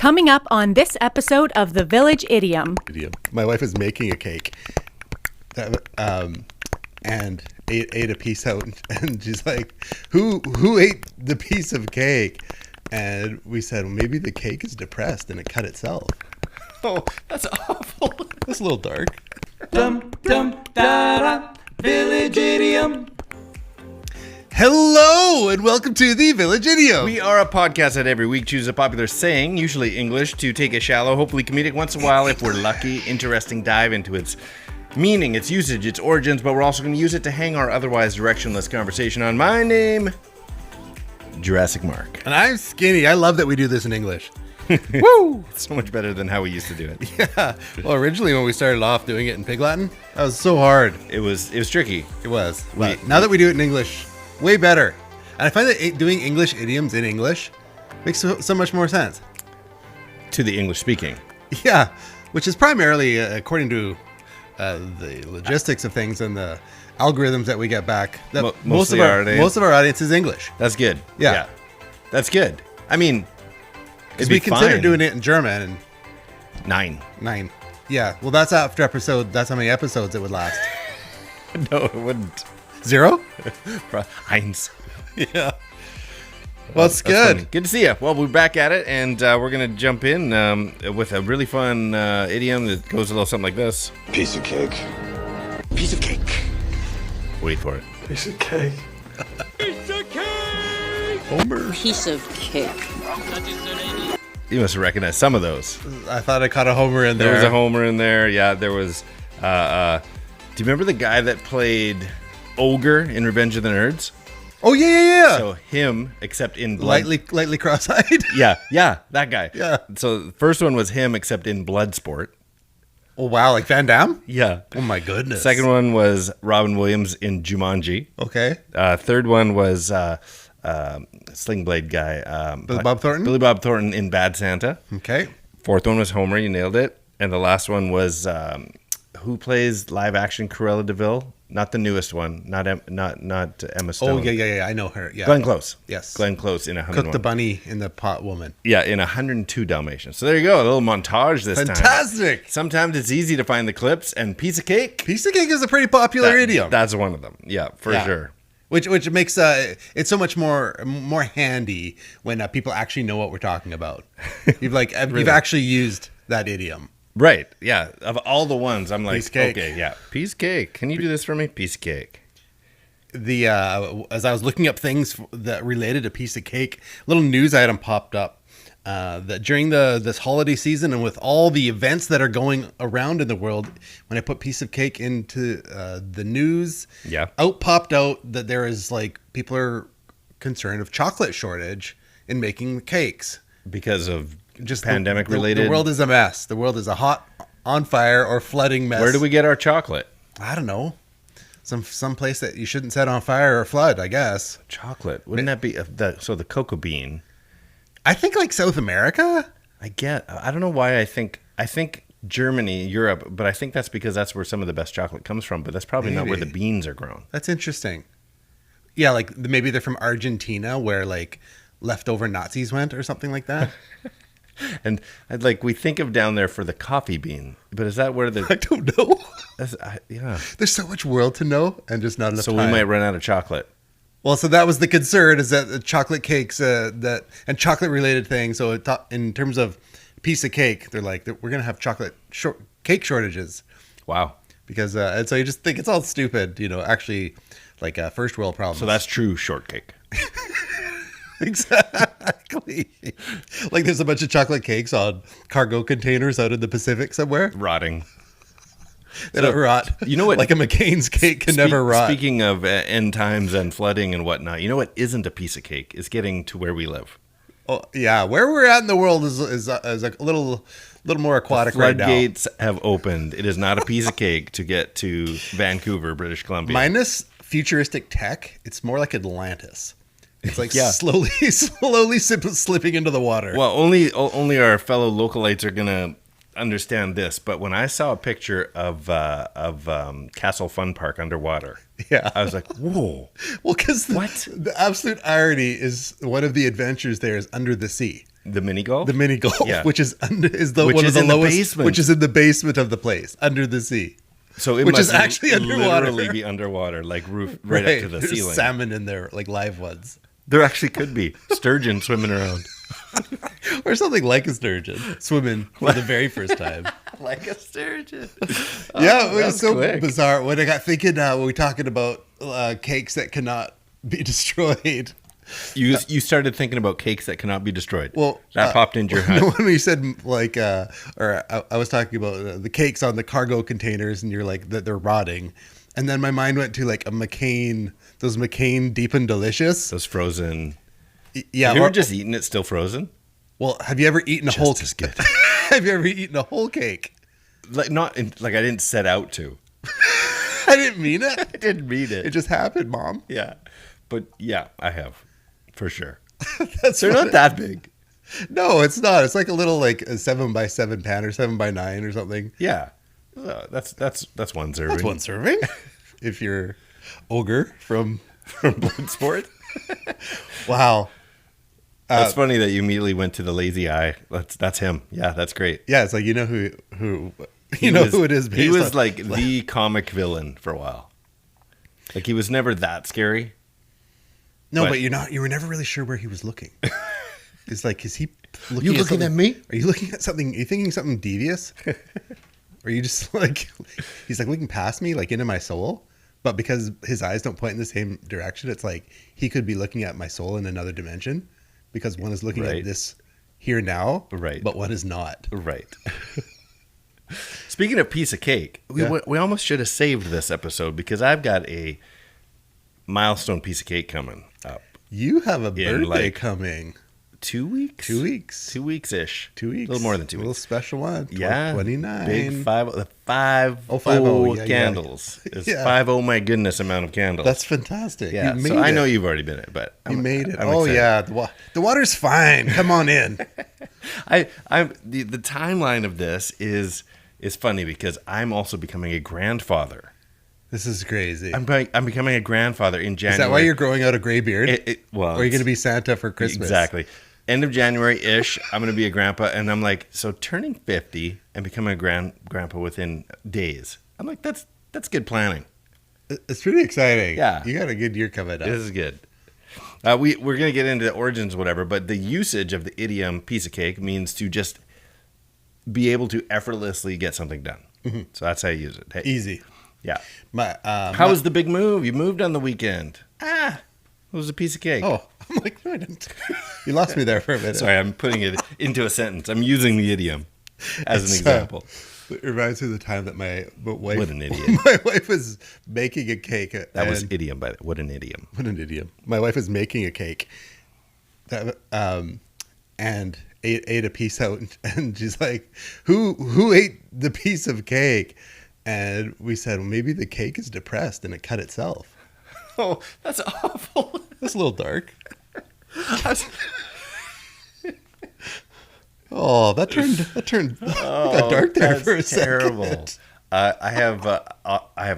Coming up on this episode of the Village Idiom. My wife is making a cake and ate a piece out, and she's like, who ate the piece of cake? And we said, well, maybe the cake is depressed and it cut itself. Oh, that's awful. That's a little dark. Dum dum da da. Village Idiom. Hello and welcome to the Village Idiom. We are a podcast that every week chooses a popular saying, usually English, to take a shallow, hopefully comedic, once in a while, if we're lucky, interesting dive into its meaning, its usage, its origins, but we're also going to use it to hang our otherwise directionless conversation on. My name, Jurassic Mark. And I'm Skinny. I love that we do this in English. Woo! It's so much better than how we used to do it. Yeah. Well, originally when we started off doing it in Pig Latin, that was so hard. It was tricky. It was. But now that we do it in English, way better. And I find that doing English idioms in English makes so much more sense. To the English speaking. Yeah, which is primarily, according to the logistics of things and the algorithms that we get back, that most of our audience is English. That's good. Yeah. That's good. I mean, because we consider doing it in German. And 9. Yeah. Well, that's after episode. That's how many episodes it would last. No, it wouldn't. 0? Eins. Yeah. Well, it's good. Funny. Good to see you. Well, we're back at it, and we're going to jump in with a really fun idiom that goes a little something like this. Piece of cake. Piece of cake. Wait for it. Piece of cake. Piece of cake! Homer. Piece of cake. You must recognize some of those. I thought I caught a Homer in there. There was a Homer in there. Yeah, there was. Do you remember the guy that played Ogre in Revenge of the Nerds? Oh, yeah. So him, except in blood. Lightly cross-eyed. Yeah, that guy. Yeah. So the first one was him, except in Bloodsport. Oh, wow, like Van Damme? Yeah. Oh, my goodness. Second one was Robin Williams in Jumanji. Okay. Third one was Sling Blade guy. Billy Bob Thornton? Billy Bob Thornton in Bad Santa. Okay. Fourth one was Homer. You nailed it. And the last one was who plays live action Cruella de Vil? Not the newest one. Not Emma Stone. Oh, yeah. I know her. Yeah. Glenn Close. Yes. Glenn Close in 101. Cook the bunny in the pot woman. Yeah, in 102 Dalmatians. So there you go. A little montage this time. Fantastic. Sometimes it's easy to find the clips. And Piece of Cake. Piece of cake is a pretty popular idiom. That's one of them. Yeah, for sure. Which makes it so much more handy when people actually know what we're talking about. You've actually used that idiom. Right. Yeah. Of all the ones, I'm like, Piece of cake. Okay, yeah. Piece of cake. Can you do this for me? Piece of cake. As I was looking up things that related to piece of cake, a little news item popped up that during this holiday season and with all the events that are going around in the world, when I put piece of cake into the news, popped out that there is people are concerned of chocolate shortage in making cakes because of just pandemic related. The world is a mess. The world is a hot, on fire or flooding mess. Where do we get our chocolate? I don't know. Some place that you shouldn't set on fire or flood, I guess. Chocolate. Wouldn't that be the cocoa bean? I think South America. I don't know why I think Germany, Europe, but I think that's because that's where some of the best chocolate comes from, but that's probably not where the beans are grown. That's interesting. Yeah, maybe they're from Argentina where leftover Nazis went or something like that. And we think of down there for the coffee bean, but is that where I don't know. Yeah. There's so much world to know and just not enough time. So we might run out of chocolate. Well, so that was the concern, is that the chocolate cakes and chocolate related things. So in terms of piece of cake, they're we're going to have cake shortages. Wow. Because and so you just think it's all stupid, actually first world problems. So that's true shortcake. Exactly. There's a bunch of chocolate cakes on cargo containers out in the Pacific somewhere. Rotting. They don't rot. You know what? Like a McCain's cake can never rot. Speaking of end times and flooding and whatnot, you know what isn't a piece of cake? Is getting to where we live. Oh, yeah. Where we're at in the world is a little more aquatic right now. Floodgates have opened. It is not a piece of cake to get to Vancouver, British Columbia. Minus futuristic tech, it's more like Atlantis. It's slowly slipping into the water. Well, only our fellow localites are gonna understand this. But when I saw a picture of Castle Fun Park underwater, I was like, "Whoa!" Well, because the absolute irony is one of the adventures there is under the sea. The mini golf? The mini golf, Yeah. which is one of the in the lowest, basement. which is in the basement of the place, under the sea. So it which must is actually underwater. literally be underwater, like roof right up to the There's ceiling. salmon in there, like live ones. There actually could be sturgeon swimming around. Or something like a sturgeon swimming for the very first time. Like a sturgeon. Yeah, it was that's so quick. bizarre. When I got thinking, we were talking about cakes that cannot be destroyed. You started thinking about cakes that cannot be destroyed. Well, that popped into your head. When we said like, or I was talking about the cakes on the cargo containers, and you're like that they're rotting, and then my mind went to like a McCain, those McCain Deep and Delicious. Those frozen. Yeah, Have you ever just eaten it still frozen? well, have you ever eaten a whole? Just as good. Have you ever eaten a whole cake? Like like I didn't set out to. I didn't mean it. I didn't mean it. It just happened, Mom. Yeah, but yeah, I have for sure. That's They're what not that big. No, it's not. It's like a little like a 7x7 pan or 7x9 or something. Yeah, that's one serving. That's one serving. If you're ogre from Bloodsport. wow. That's funny that you immediately went to the lazy eye. That's him. Yeah, that's great. Yeah, it's like you know who who He it is. He based was on. like the comic villain for a while. Like he was never that scary. No, but- but you were never really sure where he was looking. It's like, is he looking You at looking something- at me? Are you looking at something? Are you thinking something devious? Or are you just like, he's like looking past me, like into my soul? But because his eyes don't point in the same direction, it's like he could be looking at my soul in another dimension, because one is looking Right. at this here now, Right. but one is not. Right. Speaking of piece of cake, we almost should have saved this episode because I've got a milestone piece of cake coming up. You have a birthday like- coming. 2 weeks? 2 weeks. 2 weeks-ish. 2 weeks. A little more than 2 A little weeks. special one. Yeah. 29. Big the 50 yeah, candles. It's Yeah. 50 my goodness amount of candles. That's fantastic. yeah. You made So I it. know you've already been it, but You made it. I'm Oh excited. yeah, the water's fine. Come on in. I'm the timeline of this is funny because I'm also becoming a grandfather. This is crazy. I'm becoming a grandfather in January. Is that why you're growing out a gray beard? Well, or are you going to be Santa for Christmas? Exactly. End of January-ish, I'm going to be a grandpa, and I'm like, so turning 50 and becoming a grandpa within days. I'm like, that's good planning. It's pretty exciting. Yeah. You got a good year coming up. This is good. We're going to get into the origins, whatever, but the usage of the idiom piece of cake means to just be able to effortlessly get something done. Mm-hmm. So that's how you use it. Hey, Easy. yeah. How was the big move? You moved on the weekend. It was a piece of cake. Oh, I'm like, no, I didn't. You lost me there for a minute. Sorry, I'm putting it into a sentence. I'm using the idiom as an example. It reminds me of the time that my wife. What an idiot. My wife was making a cake. That was idiom, by the way. What an idiom. What an idiom. My wife was making a cake that and ate a piece out, and she's like, who ate the piece of cake? And we said, well, maybe the cake is depressed and it cut itself. Oh, that's awful. That's a little dark. Oh, that turned got dark there That's for a terrible. second. I have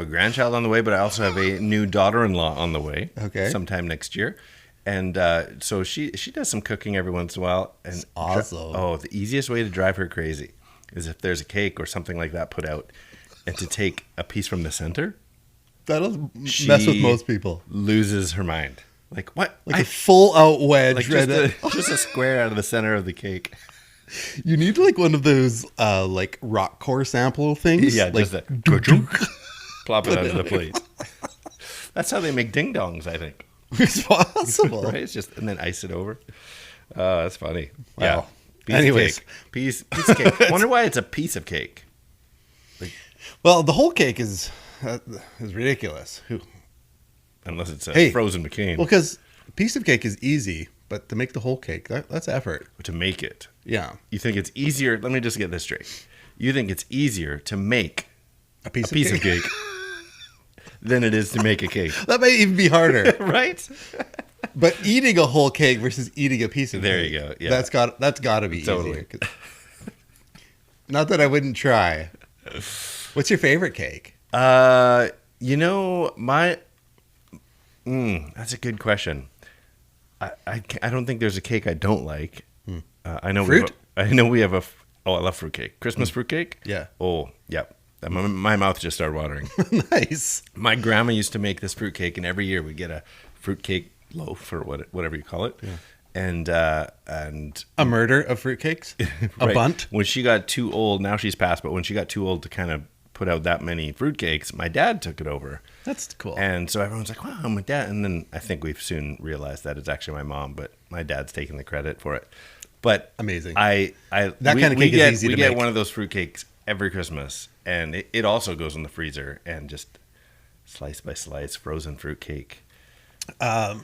a grandchild on the way, but I also have a new daughter-in-law on the way. Okay. Sometime next year, and so she does some cooking every once in a while. And awesome. the easiest way to drive her crazy is if there's a cake or something like that put out, and to take a piece from the center. That'll mess She with most people. Loses her mind. Like what? Like a full out wedge. like right just a square out of the center of the cake. You need like one of those like rock core sample things. Yeah, like just that. Plop it onto the plate. That's how they make ding dongs, I think. it's possible. Right? It's just and then ice it over. That's funny. Wow. Yeah. Piece Anyways. of cake. Piece of cake. Wonder why it's a piece of cake. Well, the whole cake is ridiculous. Unless it's a Hey. frozen McCain. Well, because a piece of cake is easy, but to make the whole cake, that's effort. To make it. Yeah. You think it's easier? Let me just get this straight. You think it's easier to make A piece, a piece of cake than it is to make a cake. That may even be harder. Right? But eating a whole cake versus eating a piece of There cake. you go, yeah. That's got to be Totally. easier. Not that I wouldn't try. What's your favorite cake? You know, that's a good question. I don't think there's a cake I don't like. I know Fruit? I love fruitcake. Christmas fruitcake? Yeah. Oh, yeah. My mouth just started watering. Nice. My grandma used to make this fruitcake, and every year we'd get a fruitcake loaf or whatever you call it. Yeah. And A murder of fruitcakes? A right. bunt? When she got too old, now she's passed, but when she got too old to kind of put out that many fruitcakes, my dad took it over. That's cool. And so everyone's like, wow, my dad. And then I think we've soon realized that it's actually my mom, but my dad's taking the credit for it. But amazing. That kind of cake is easy to make. We get one of those fruitcakes every Christmas, and it also goes in the freezer and just slice by slice frozen fruitcake. The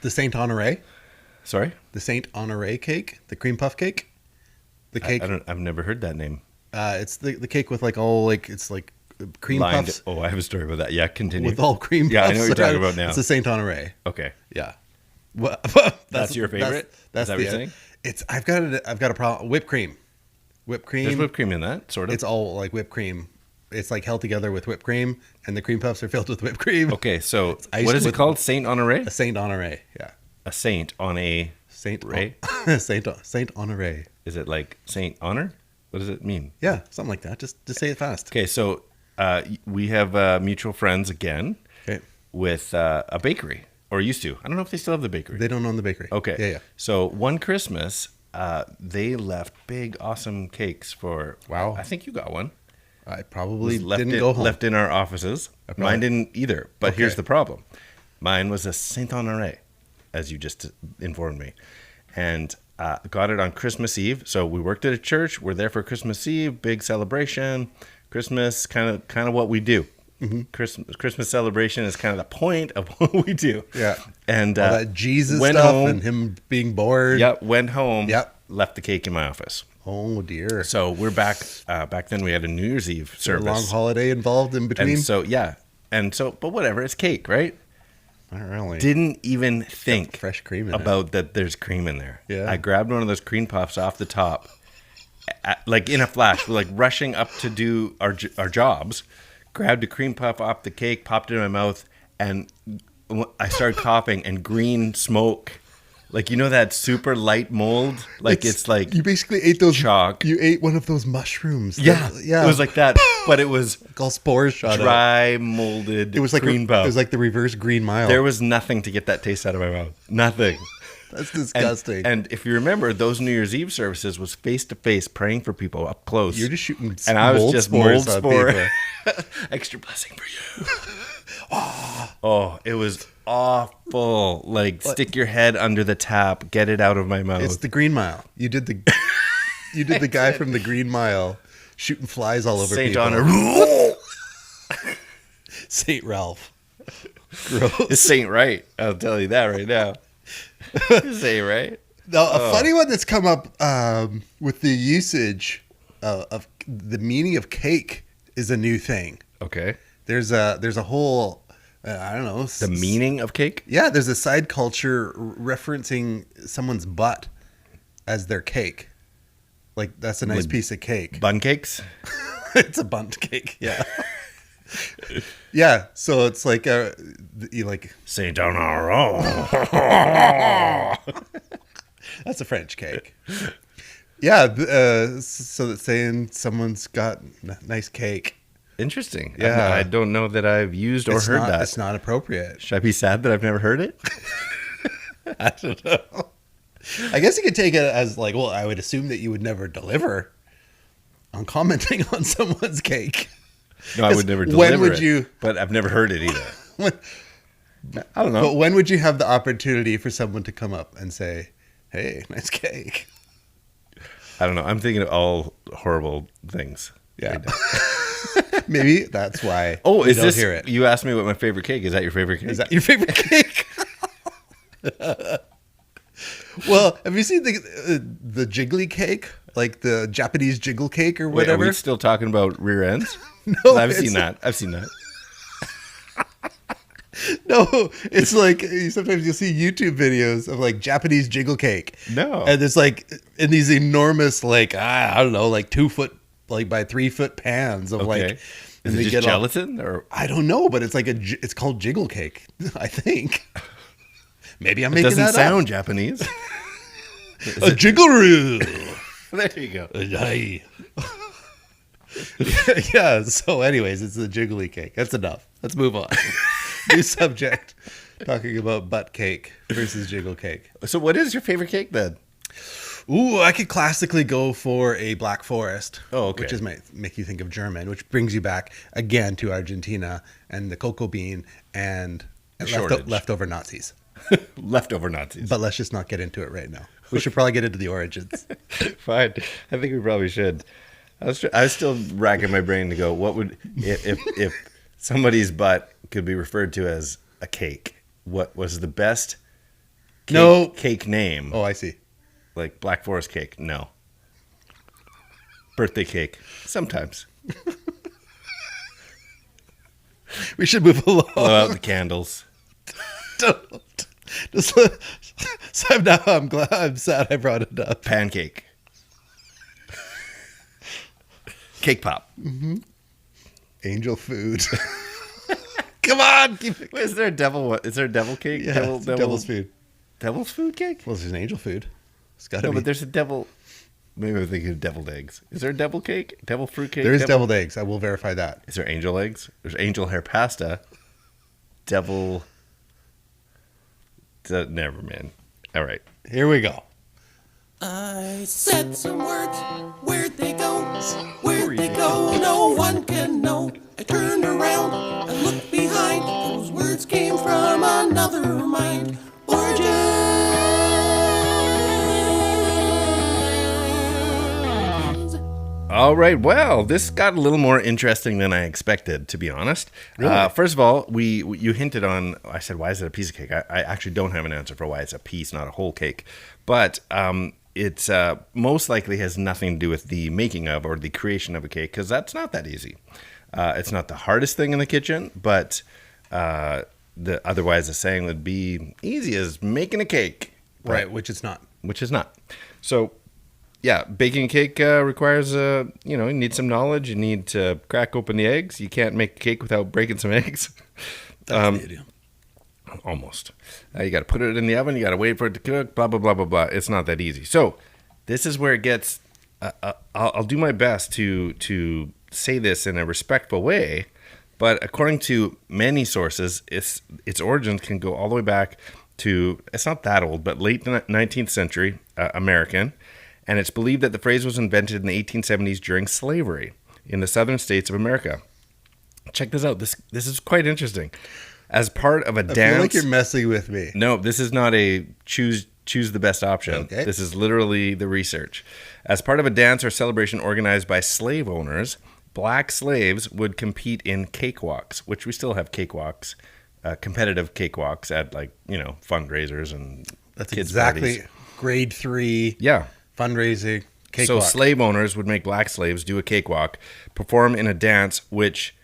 Saint Honore? Sorry? The Saint Honore cake? The cream puff cake? The cake? I've never heard that name. It's the cake with it's like cream Lined, puffs. Oh, I have a story about that. Yeah, continue. With all cream puffs. Yeah, I know what you're talking about now. It's the Saint Honore. Okay. Yeah. That's your favorite? That's Is that what you're saying? I've got a problem. Whipped cream. There's whipped cream in that, sort of. It's all like whipped cream. It's like held together with whipped cream, and the cream puffs are filled with whipped cream. Okay, so what is it called? Saint Honore? A Saint Honore, yeah. A saint on a Saint Ray? Saint Honore. Is it like Saint Honor? What does it mean? Yeah, something like that. Just say it fast. Okay, so we have mutual friends again with a bakery, or used to. I don't know if they still have the bakery. They don't own the bakery. Okay. Yeah. So one Christmas, they left big, awesome cakes for. Wow. I think you got one. I probably didn't go home. Left in our offices. Mine didn't either. But here's the problem. Mine was a Saint Honore, as you just informed me, and got it on Christmas Eve. So we worked at a church. We're there for Christmas Eve, big celebration. Christmas, kind of what we do. Mm-hmm. Christmas celebration is kind of the point of what we do. Yeah. And all that Jesus went stuff home, and him being bored. Yep. Went home. Yep. Left the cake in my office. Oh dear. So we're back. Back then we had a New Year's Eve service. A long holiday involved in between. And so but whatever. It's cake, right? Not really. Didn't even think fresh cream in about that. There's cream in there. Yeah. I grabbed one of those cream puffs off the top, like in a flash. We're like rushing up to do our jobs. Grabbed a cream puff off the cake, popped it in my mouth, and I started coughing. And green smoke, like that super light mold. Like it's like you basically ate those chalk. You ate one of those mushrooms. Yeah. It was like that, but it was all spores shot dry, up. molded. It was like green puff. It was like the reverse Green Mile. There was nothing to get that taste out of my mouth. Nothing. That's disgusting. And if you remember, those New Year's Eve services was face to face praying for people up close. You're just shooting and I was just mold spore. Extra blessing for you. Oh, it was awful. Like stick your head under the tap, get it out of my mouth. It's the Green Mile. You did the guy from the Green Mile shooting flies all over Saint people. Honor. Saint Ralph. Gross. It's Saint Right. I'll tell you that right now. Say right. Now, a funny one that's come up with the usage of the meaning of cake is a new thing. Okay. There's a whole I don't know, the meaning of cake. Yeah, there's a side culture referencing someone's butt as their cake. Like that's a nice piece of cake. Bun cakes. It's a bunt cake. Yeah. Yeah, so it's like you like Saint Honore. That's a French cake. Yeah, so that's saying someone's got nice cake. Interesting. Yeah, I don't know that I've used or heard that. It's not appropriate. Should I be sad that I've never heard it? I don't know. I guess you could take it as like, well, I would assume that you would never deliver on commenting on someone's cake. No, I would never deliver when would you? But I've never heard it either. I don't know. But when would you have the opportunity for someone to come up and say, hey, nice cake? I don't know. I'm thinking of all horrible things. Yeah. Maybe that's why. Oh, is don't this? Hear it. You asked me what my favorite cake is. Is that your favorite cake? Is that your favorite cake? Well, have you seen the jiggly cake? Like the Japanese jiggle cake or whatever? Wait, are we still talking about rear ends? No, I've seen that. No, it's like sometimes you'll see YouTube videos of like Japanese jiggle cake. No. And it's like in these enormous, like, I don't know, like 2 foot, like by 3 foot pans of like. Is it just gelatin or? I don't know, but it's like it's called jiggle cake, I think. Maybe I'm making that up. It doesn't sound Japanese. A jiggle-roo. There you go. Aye. Yeah, so anyways, it's the jiggly cake. That's enough. Let's move on. New subject. Talking about butt cake versus jiggle cake. So what is your favorite cake then? Ooh, I could classically go for a Black Forest. Oh, okay. Which might make you think of German, which brings you back again to Argentina and the cocoa bean and leftover Nazis. Leftover Nazis. But let's just not get into it right now. We should probably get into the origins. Fine. I think we probably should. I was still racking my brain to go, what would, if somebody's butt could be referred to as a cake, what was the best cake name? Oh, I see. Like Black Forest cake? No. Birthday cake? Sometimes. We should move along. Blow out the candles. Don't. I'm sad I brought it up. Pancake. Cake pop. Mm-hmm. Angel food. Come on. Is there a devil? Is there a devil cake? Yeah, devil's food. Devil's food cake? Well, there's an angel food. It's got to be. But there's a devil. Maybe I'm thinking of deviled eggs. Is there a devil cake? Devil fruit cake? There is deviled eggs. I will verify that. Is there angel eggs? There's angel hair pasta. Devil. Never, man. All right. Here we go. I said some words, where'd they go? Where'd they go? No one can know. I turned around, I looked behind. Those words came from another mind. Origins. All right. Well, this got a little more interesting than I expected, to be honest. Really? First of all, you hinted on. I said, "Why is it a piece of cake?" I actually don't have an answer for why it's a piece, not a whole cake. But it's most likely has nothing to do with the making of or the creation of a cake, because that's not that easy. It's not the hardest thing in the kitchen, but otherwise the saying would be easy as making a cake, Right, which it's not. which is not. So, yeah, baking a cake requires you need some knowledge. You need to crack open the eggs. You can't make a cake without breaking some eggs. That's the idiom. Almost. You got to put it in the oven. You got to wait for it to cook. Blah blah blah blah blah. It's not that easy. So this is where it gets. I'll do my best to say this in a respectful way, but according to many sources, its origins can go all the way back to, it's not that old, but late 19th century American, and it's believed that the phrase was invented in the 1870s during slavery in the southern states of America. Check this out. This is quite interesting. As part of a dance. I feel like you're messing with me. No, this is not a choose the best option. Okay. This is literally the research. As part of a dance or celebration organized by slave owners, black slaves would compete in cakewalks, which we still have cakewalks, competitive cakewalks at fundraisers and That's kids' exactly parties. grade 3 Yeah. fundraising cakewalk. So slave owners would make black slaves do a cakewalk, perform in a dance, which,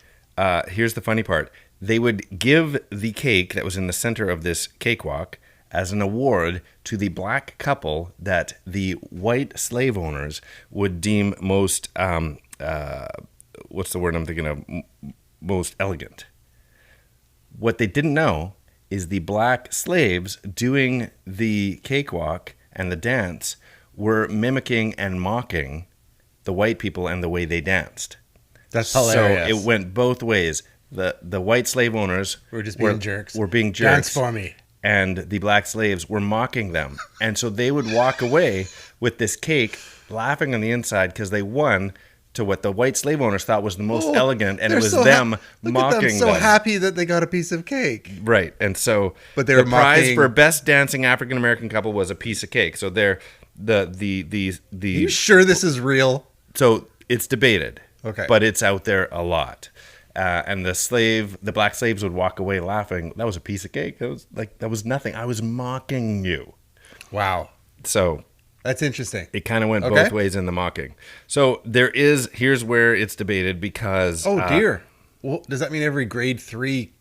here's the funny part, they would give the cake that was in the center of this cakewalk as an award to the black couple that the white slave owners would deem most, what's the word I'm thinking of, most elegant. What they didn't know is the black slaves doing the cakewalk and the dance were mimicking and mocking the white people and the way they danced. That's hilarious. So it went both ways. The white slave owners We're just being jerks. Were being jerks. Dance for me. And the black slaves were mocking them. And so they would walk away with this cake laughing on the inside because they won to what the white slave owners thought was the most elegant, and it was them mocking them. So happy that they got a piece of cake. Right. And so But they were the prize mocking- for best dancing African American couple was a piece of cake. So they're Are you sure this is real? so it's debated. Okay. But it's out there a lot. And the black slaves would walk away laughing. That was a piece of cake. That was nothing. I was mocking you. Wow. So That's interesting. it kind of went Okay. both ways in the mocking. So here's where it's debated because Oh, dear. Well, does that mean every grade 3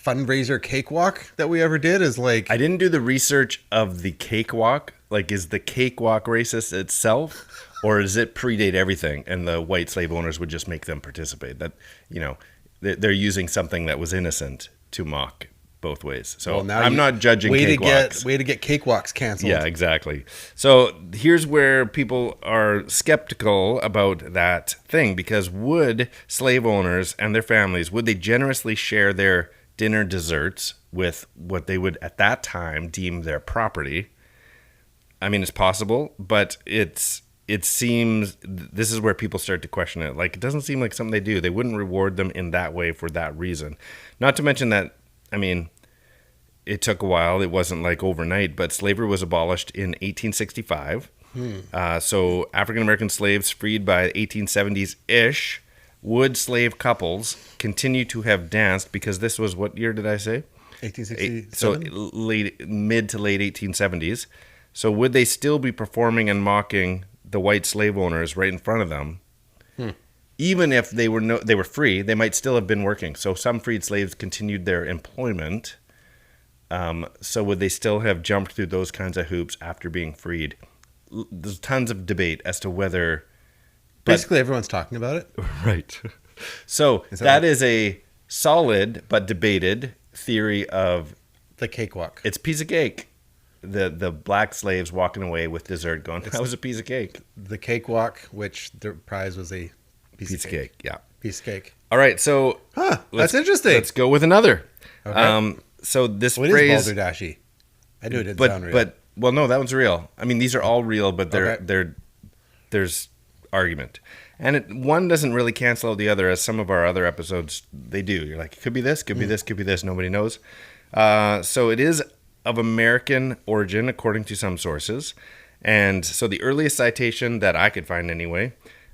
fundraiser cakewalk that we ever did is like... I didn't do the research of the cakewalk. Like, is the cakewalk racist itself, or does it predate everything? And the white slave owners would just make them participate. That they're using something that was innocent to mock both ways. So Well, now I'm not judging cakewalks. Way to get cakewalks canceled. Yeah, exactly. So here's where people are skeptical about that thing, because would slave owners and their families, would they generously share their dinner desserts with what they would at that time deem their property? I mean, it's possible, but it seems this is where people start to question it. Like, it doesn't seem like something they do. They wouldn't reward them in that way for that reason. Not to mention that, I mean, it took a while. It wasn't like overnight, but slavery was abolished in 1865. So African-American slaves freed by 1870s-ish, would slave couples continue to have danced, because this was, what year did I say? 1867. So mid to late 1870s. So would they still be performing and mocking the white slave owners right in front of them? Even if they were free, they might still have been working. So some freed slaves continued their employment. So would they still have jumped through those kinds of hoops after being freed? There's tons of debate as to whether... Basically, everyone's talking about it. Right. So that is a solid but debated theory of... The cakewalk. It's a piece of cake. The black slaves walking away with dessert going, that was a piece of cake. The cakewalk, which the prize was a piece of cake. Yeah. Piece of cake. All right, so... That's interesting. Let's go with another. Okay. So this What phrase... is balderdashi? I knew it didn't sound real. Well, no, that one's real. I mean, these are all real, but there's argument. And one doesn't really cancel out the other, as some of our other episodes, they do. You're like, it could be this, could be this, could be this. Nobody knows. So it is of American origin, according to some sources. And so the earliest citation that I could find anyway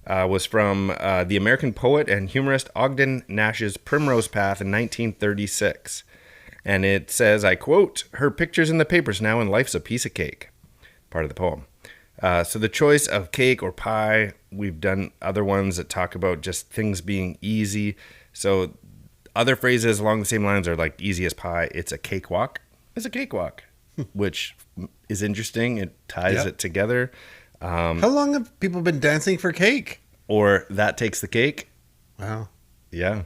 was from the American poet and humorist Ogden Nash's Primrose Path in 1936. And it says, I quote, "Her picture's in the papers now and life's a piece of cake." Part of the poem. So the choice of cake or pie, we've done other ones that talk about just things being easy. So other phrases along the same lines are like easy as pie. It's a cakewalk. It's a cakewalk, which is interesting. It ties it together. How long have people been dancing for cake? Or that takes the cake. Wow. Yeah.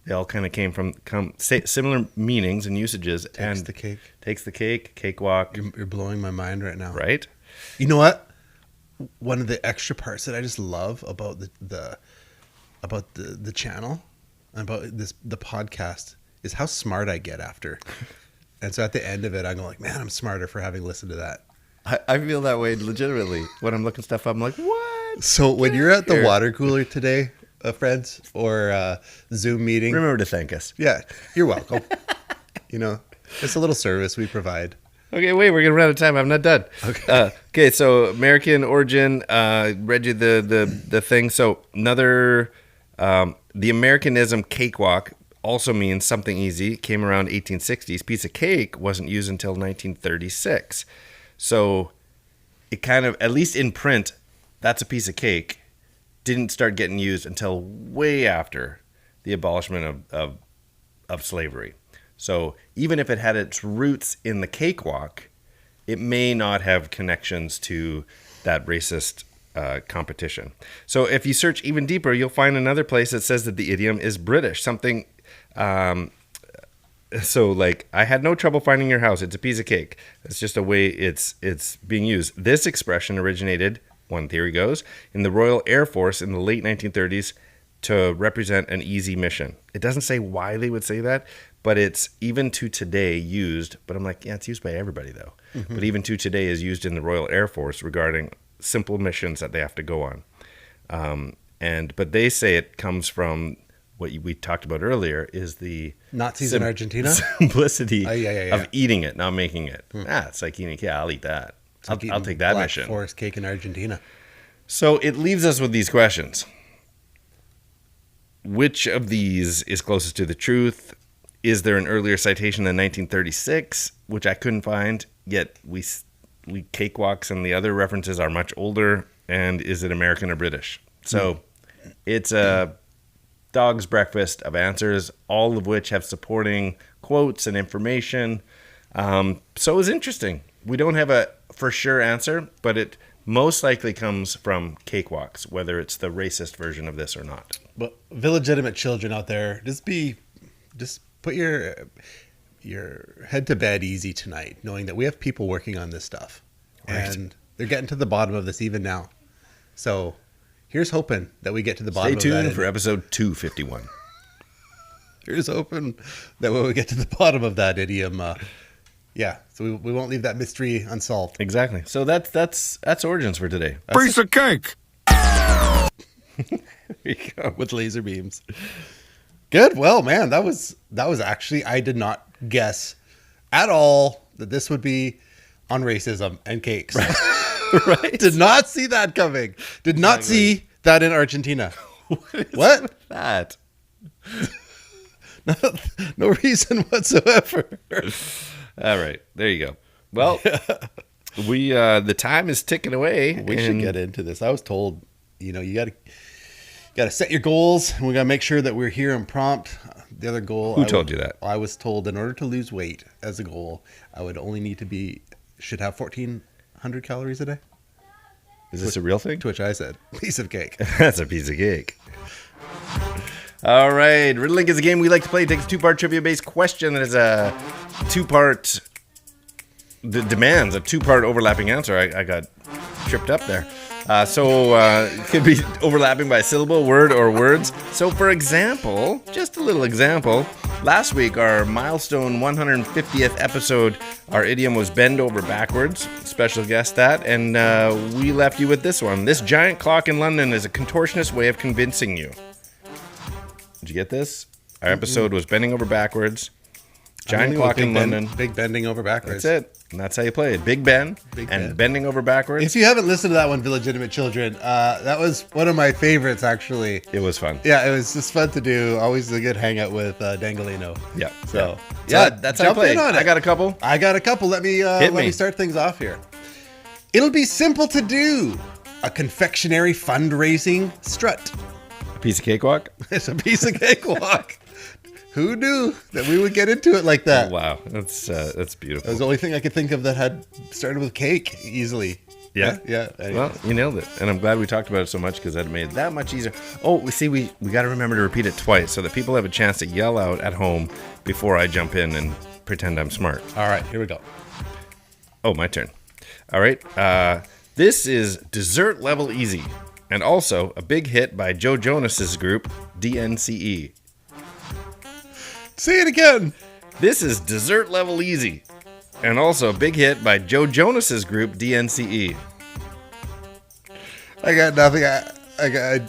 They all kind of came from similar meanings and usages. Takes the cake. Takes the cake, cakewalk. You're blowing my mind right now. Right? You know what? One of the extra parts that I just love about the channel, about the podcast, is how smart I get after. And so at the end of it, I'm going like, man, I'm smarter for having listened to that. I feel that way legitimately. When I'm looking stuff up, I'm like, what? So when you're at the water cooler today, friends, or Zoom meeting, Remember to thank us. yeah, you're welcome. You know, it's a little service we provide. Okay, wait, we're gonna run out of time. I'm not done. Okay. Okay, so American origin. Read you the thing. So another, the Americanism cakewalk also means something easy. Came around 1860s. Piece of cake wasn't used until 1936. So it kind of, at least in print, that's a piece of cake, didn't start getting used until way after the abolishment of slavery. So even if it had its roots in the cakewalk, it may not have connections to that racist competition. So if you search even deeper, you'll find another place that says that the idiom is British. Something, so like, I had no trouble finding your house. It's a piece of cake. That's just a way it's being used. This expression originated, one theory goes, in the Royal Air Force in the late 1930s to represent an easy mission. It doesn't say why they would say that, but it's even to today used. But I'm like, yeah, it's used by everybody though. Mm-hmm. But even to today is used in the Royal Air Force regarding simple missions that they have to go on. But they say it comes from what we talked about earlier, is the Nazis in Argentina? Simplicity Yeah. of eating it, not making it. It's like eating, yeah, I'll eat that. I'll take that Black mission. Forest cake in Argentina. So it leaves us with these questions. Which of these is closest to the truth? Is there an earlier citation in 1936, which I couldn't find, yet we cakewalks and the other references are much older, and is it American or British? So it's a dog's breakfast of answers, all of which have supporting quotes and information. So it's interesting. We don't have a for sure answer, but it most likely comes from cakewalks, whether it's the racist version of this or not. But village legitimate children out there, just put your head to bed easy tonight, knowing that we have people working on this stuff, Right. and they're getting to the bottom of this even now. So here's hoping that we get to the bottom. Stay of that. tuned for episode 251. Here's hoping that when we get to the bottom of that idiom, so we won't leave that mystery unsolved. Exactly. So that's origins for today. Piece.Cake. There you go. With laser beams. Good. Well, man, that was actually, I did not guess at all that this would be on racism and cakes. Right. Did not see that coming. Did not see that in Argentina. What? That. No reason whatsoever. All right. There you go. Well, we the time is ticking away. We should get into this. I was told, you gotta set your goals, and we gotta make sure that we're here and prompt. The other goal. Who told you that? I was told in order to lose weight as a goal, I would only need to should have 1,400 calories a day. Is this a real thing? To which I said, piece of cake. That's a piece of cake. All right. Riddling is a game we like to play. It takes a two-part trivia-based question that is a two-part... that demands a two-part overlapping answer. I got tripped up there. It could be overlapping by syllable, word, or words. So, for example, just a little example, last week, our milestone 150th episode, our idiom was bend over backwards. Special guest that. And we left you with this one. This giant clock in London is a contortionist way of convincing you. Did you get this? Our episode was bending over backwards. Giant clock in London. Big bending over backwards. That's it. And that's how you play it. Big Ben Big and Ben. bending over backwards. If you haven't listened to that one, Village Idiom Children, that was one of my favorites, actually. It was fun. Yeah, it was just fun to do. Always a good hangout with Dangalino. Yeah. So that's how I jump play. in on it. I got a couple. Let me start things off here. It'll be simple to do. A confectionery fundraising strut. A piece of cakewalk. It's a piece of cakewalk. Who knew that we would get into it like that? Wow, that's That beautiful. was the only thing I could think of that had started with cake easily. Yeah. Yeah. Anyways. Well, you nailed it, and I'm glad we talked about it so much because that made it that much easier. Oh, we got to remember to repeat it twice so that people have a chance to yell out at home before I jump in and pretend I'm smart. All right, here we go. Oh, my turn. All right. This is dessert level easy, and also a big hit by Joe Jonas's group DNCE. Say it again. This is dessert level easy, and also a big hit by Joe Jonas's group DNCE. I got nothing. I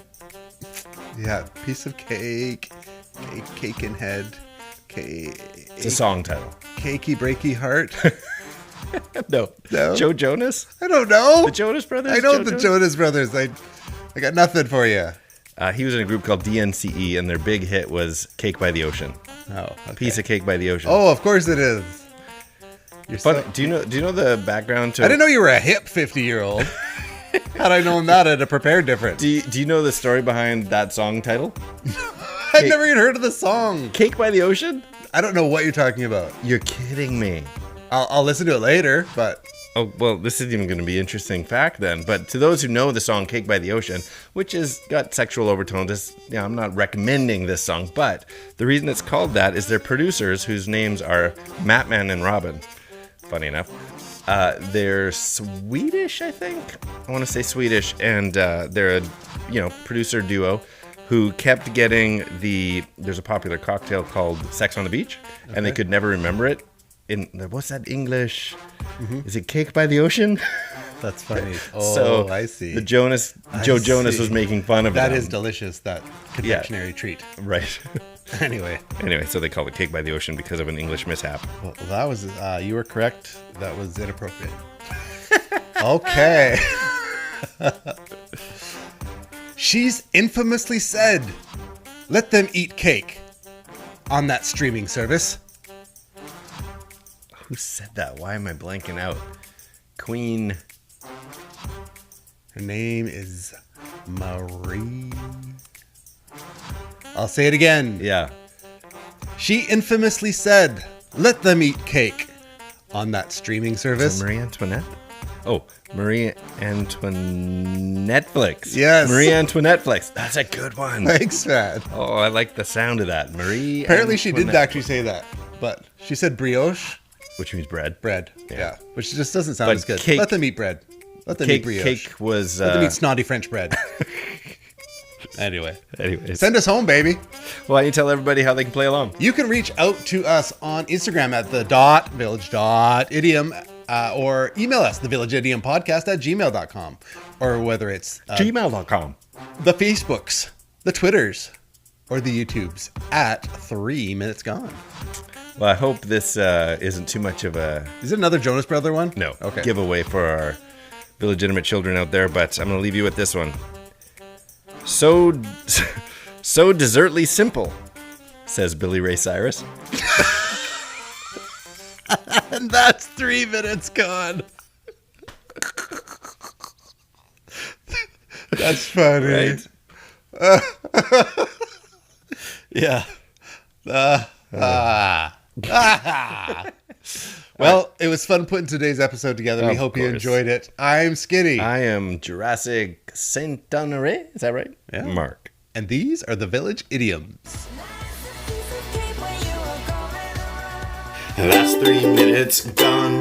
got piece of cake, cake in head, cake. It's a song title. Cakey breaky heart. No. No. Joe Jonas? I don't know. The Jonas Brothers? I know Joe the Jonas? Jonas Brothers. I got nothing for you. He was in a group called DNCE, and their big hit was Cake by the Ocean. Oh, okay. Piece of Cake by the Ocean. Oh, of course it is. But do you know the background to? I didn't know you were a hip 50-year-old. Had I known that, I'd have prepared different. Do you know the story behind that song title? I'd never even heard of the song. Cake by the Ocean? I don't know what you're talking about. You're kidding me. I'll listen to it later, but Oh, well, this isn't even going to be an interesting fact then. But to those who know the song Cake by the Ocean, which has got sexual overtones, I'm not recommending this song, but the reason it's called that is their producers, whose names are Mattman and Robin, funny enough. They're Swedish, I think. I want to say Swedish, and they're a producer duo who kept getting there's a popular cocktail called Sex on the Beach, and they could never remember it. What's that English? Mm-hmm. Is it Cake by the Ocean? that's funny. Oh, So I see. The Joe Jonas see. was making fun of That them. is delicious, that confectionery treat. Right. Anyway, So they called it Cake by the Ocean because of an English mishap. well, that was, you were correct. That was inappropriate. Okay. She's infamously said, "Let them eat cake," on that streaming service. Who said that? Why am I blanking out? Queen. Her name is Marie. I'll say it again. Yeah. She infamously said, "Let them eat cake," on that streaming service. Marie Antoinette? Oh, Marie Antoinette-flix. Yes. Marie Antoinette-flix. That's a good one. Thanks, man. Oh, I like the sound of that. Marie Apparently she didn't Antoinette. actually say that. But she said brioche. Which means bread. Bread. Yeah. Which just doesn't sound But as good. cake- Let them eat bread. Let them eat brioche. Cake was... Let them eat snotty French bread. Anyway. Anyways. Send us home, baby. Why don't you tell everybody how they can play along? You can reach out to us on Instagram at village.idiom or email us, thevillageidiompodcast@gmail.com. Or whether it's Gmail.com. the Facebooks, the Twitters, or the YouTubes at 3 Minutes Gone. Well, I hope this isn't too much of a Is it another Jonas Brother one? no Okay. giveaway for our illegitimate children out there, but I'm going to leave you with this one. So desertly simple, says Billy Ray Cyrus. And that's 3 Minutes Gone. That's funny. Right? Yeah. Well, it was fun putting today's episode together. We Of hope you course. enjoyed it. I'm Skinny. I am Jurassic Saint-Honoré. Is that right? Yeah. Mark. And these are the Village Idioms. That's 3 minutes gone.